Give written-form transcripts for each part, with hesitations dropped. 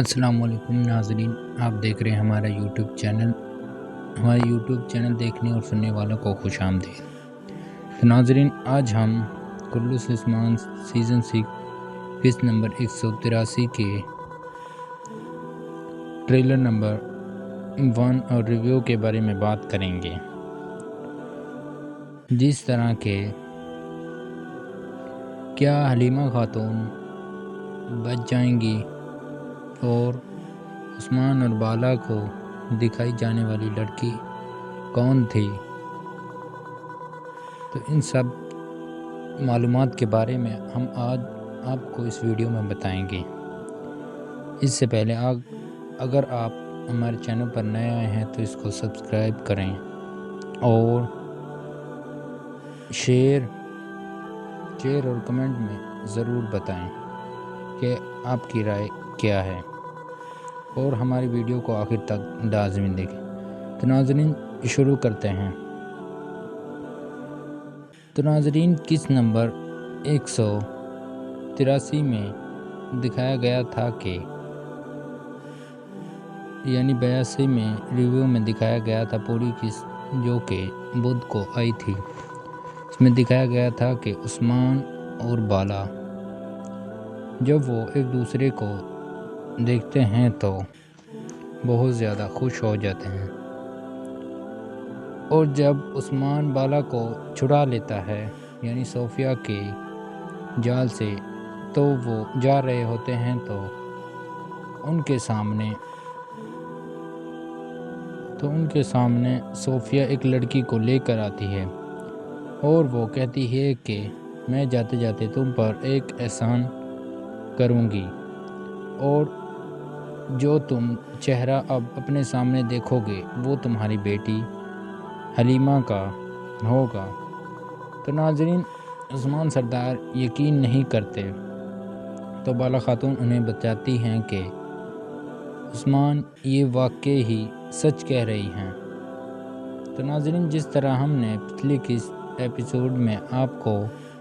السلام علیکم ناظرین، آپ دیکھ رہے ہیں ہمارا یوٹیوب چینل دیکھنے اور سننے والوں کو خوش آمدید۔ تو ناظرین، آج ہم کرلس عثمان سیزن 6 قسط نمبر 183 کے ٹریلر نمبر 1 اور ریویو کے بارے میں بات کریں گے۔ جس طرح کے کیا حلیمہ خاتون بچ جائیں گی اور عثمان اور بالا کو دکھائی جانے والی لڑکی کون تھی، تو ان سب معلومات کے بارے میں ہم آج آپ کو اس ویڈیو میں بتائیں گے۔ اس سے پہلے اگر آپ ہمارے چینل پر نئے آئے ہیں تو اس کو سبسکرائب کریں اور شیئر اور کمنٹ میں ضرور بتائیں کہ آپ کی رائے کیا ہے، اور ہماری ویڈیو کو آخر تک لازمی دیکھیں۔ تو ناظرین، شروع کرتے ہیں۔ تو ناظرین، قسط نمبر 183 میں دکھایا گیا تھا کہ 82 میں ریویو میں دکھایا گیا تھا پوری قسط جو کہ بدھ کو آئی تھی۔ اس میں دکھایا گیا تھا کہ عثمان اور بالا جب وہ ایک دوسرے کو دیکھتے ہیں تو بہت زیادہ خوش ہو جاتے ہیں، اور جب عثمان بالا کو چھڑا لیتا ہے یعنی صوفیہ کے جال سے، تو وہ جا رہے ہوتے ہیں تو ان کے سامنے صوفیہ ایک لڑکی کو لے کر آتی ہے اور وہ کہتی ہے کہ میں جاتے جاتے تم پر ایک احسان کروں گی، اور جو تم چہرہ اب اپنے سامنے دیکھو گے وہ تمہاری بیٹی حلیمہ کا ہوگا۔ تو ناظرین، عثمان سردار یقین نہیں کرتے تو بالا خاتون انہیں بتاتی ہیں کہ عثمان یہ واقعی ہی سچ کہہ رہی ہیں۔ تو ناظرین، جس طرح ہم نے پچھلی ایپیسوڈ میں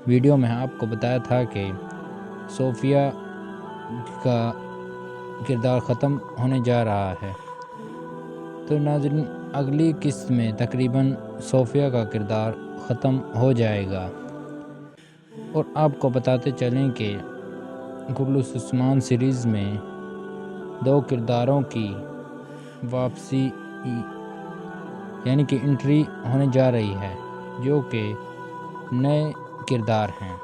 ویڈیو میں آپ کو بتایا تھا کہ صوفیہ کا کردار ختم ہونے جا رہا ہے، تو ناظرین اگلی قسط میں تقریباً صوفیہ کا کردار ختم ہو جائے گا، اور آپ کو بتاتے چلیں کہ کرلس عثمان سیریز میں 2 کرداروں کی واپسی یعنی کہ انٹری ہونے جا رہی ہے جو کہ نئے کردار ہیں۔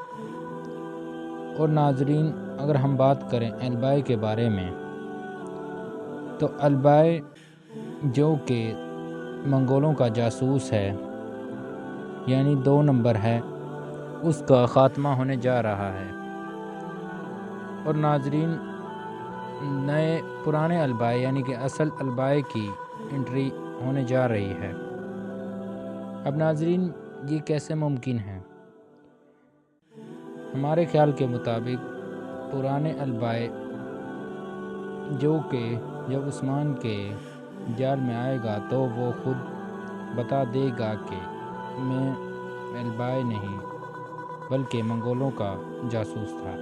اور ناظرین، اگر ہم بات کریں البائی کے بارے میں، تو البائی جو کہ منگولوں کا جاسوس ہے یعنی 2 نمبر ہے، اس کا خاتمہ ہونے جا رہا ہے۔ اور ناظرین، پرانے البائی یعنی کہ اصل البائی کی انٹری ہونے جا رہی ہے۔ اب ناظرین، یہ کیسے ممکن ہے؟ ہمارے خیال کے مطابق پرانے البائی جو کہ جب عثمان کے جال میں آئے گا تو وہ خود بتا دے گا کہ میں البائی نہیں بلکہ منگولوں کا جاسوس تھا،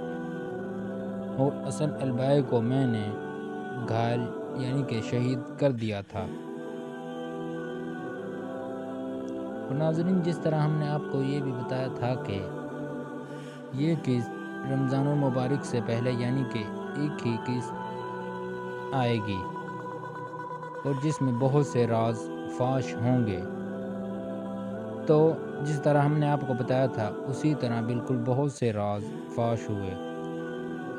اور اصل البائی کو میں نے گھائل یعنی کہ شہید کر دیا تھا۔ اور ناظرین، جس طرح ہم نے آپ کو یہ بھی بتایا تھا کہ یہ قسط رمضان المبارک سے پہلے یعنی کہ ایک ہی قسط آئے گی، اور جس میں بہت سے راز فاش ہوں گے۔ تو جس طرح ہم نے آپ کو بتایا تھا اسی طرح بالکل بہت سے راز فاش ہوئے۔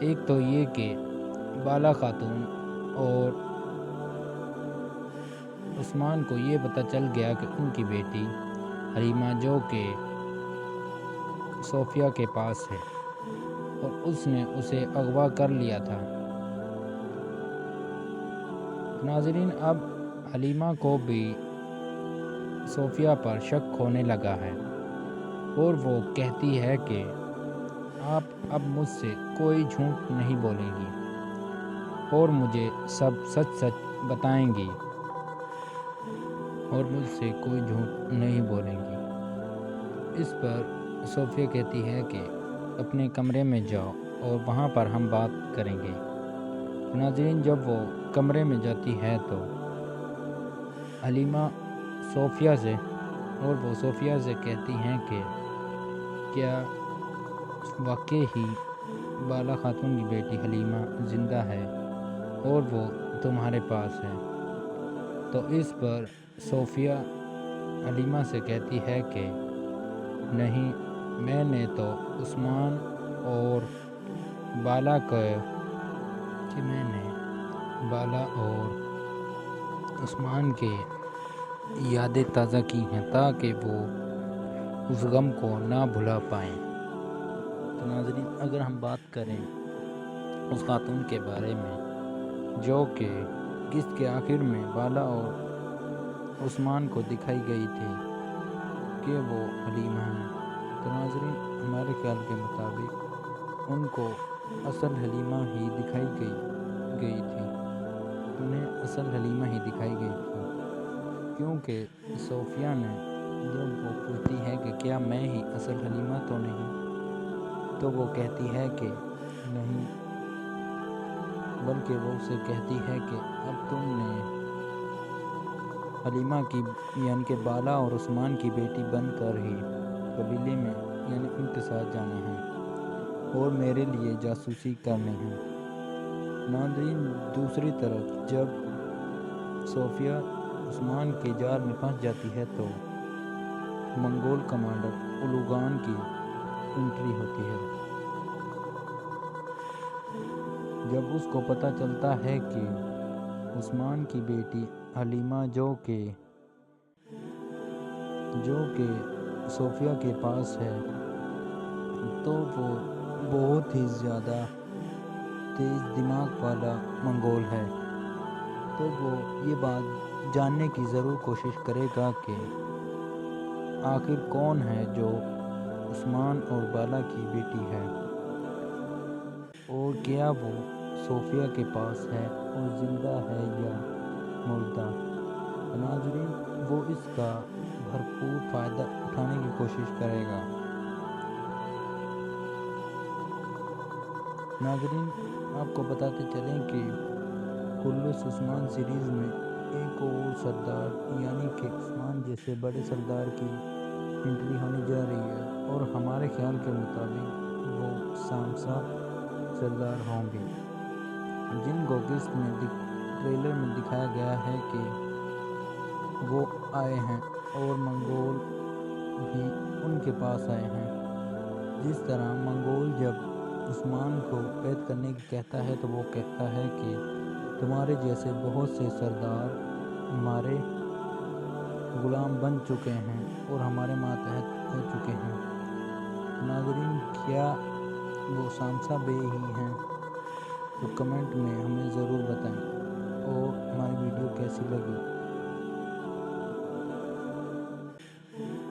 ایک تو یہ کہ بالا خاتون اور عثمان کو یہ پتہ چل گیا کہ ان کی بیٹی حلیمہ جو کہ صوفیہ کے پاس ہے اور اس نے اسے اغوا کر لیا تھا۔ ناظرین، اب حلیمہ کو بھی صوفیہ پر شک ہونے لگا ہے، اور وہ کہتی ہے کہ آپ اب مجھ سے کوئی جھوٹ نہیں بولیں گی اور مجھے سب سچ بتائیں گی، اور مجھ سے کوئی جھوٹ نہیں بولیں گی۔ اس پر صوفیہ کہتی ہے کہ اپنے کمرے میں جاؤ اور وہاں پر ہم بات کریں گے۔ ناظرین، جب وہ کمرے میں جاتی ہے تو حلیمہ صوفیہ سے کہتی ہیں کہ کیا واقعی ہی بالا خاتون کی بیٹی حلیمہ زندہ ہے اور وہ تمہارے پاس ہے؟ تو اس پر صوفیہ حلیمہ سے کہتی ہے کہ نہیں، میں نے تو عثمان اور بالا اور عثمان کے یادیں تازہ کی ہیں تاکہ وہ اس غم کو نہ بھلا پائیں۔ تو ناظرین، اگر ہم بات کریں اس خاتون کے بارے میں جو کہ قسط کے آخر میں بالا اور عثمان کو دکھائی گئی تھی کہ وہ حلیمہ ہیں، تو ناظرین ہمارے خیال کے مطابق ان کو اصل حلیمہ ہی دکھائی گئی تھی، انہیں اصل حلیمہ ہی دکھائی گئی تھی، کیونکہ صوفیہ نے جب وہ پوچھتی ہے کہ کیا میں ہی اصل حلیمہ تو نہیں، تو وہ کہتی ہے کہ نہیں، بلکہ وہ اسے کہتی ہے کہ اب تم نے حلیمہ کی یعنی کہ بالا اور عثمان کی بیٹی بن کر ہی قبیلے میں یعنی ان کے ساتھ جانا ہے اور میرے لیے جاسوسی کرنی ہے۔ ناظرین، دوسری طرف جب صوفیہ عثمان کے جال میں پھنس جاتی ہے تو منگول کمانڈر اولوگان کی انٹری ہوتی ہے۔ جب اس کو پتہ چلتا ہے کہ عثمان کی بیٹی حلیمہ جو کہ صوفیہ کے پاس ہے، تو وہ بہت ہی زیادہ تیز دماغ والا منگول ہے، تو وہ یہ بات جاننے کی ضرور کوشش کرے گا کہ آخر کون ہے جو عثمان اور بالا کی بیٹی ہے اور کیا وہ صوفیہ کے پاس ہے اور زندہ ہے یا مردہ۔ ناظرین، وہ اس کا بھرپور فائدہ اٹھانے کی کوشش کرے گا۔ ناظرین، آپ کو بتاتے چلیں کہ خلص عثمان سیریز میں ایک اور سردار یعنی کہ عثمان جیسے بڑے سردار کی انٹری ہونے جا رہی ہے اور ہمارے خیال کے مطابق وہ سامسا سردار ہوں گے، جن کو قسط میں ٹریلر میں دکھایا گیا ہے کہ وہ آئے ہیں اور منگول بھی ان کے پاس آئے ہیں۔ جس طرح منگول جب عثمان کو بیعت کرنے کی کہتا ہے تو وہ کہتا ہے کہ تمہارے جیسے بہت سے سردار ہمارے غلام بن چکے ہیں اور ہمارے ماتحت ہو چکے ہیں۔ ناظرین، کیا وہ سامسا بے ہی ہیں؟ تو کمنٹ میں ہمیں ضرور بتائیں۔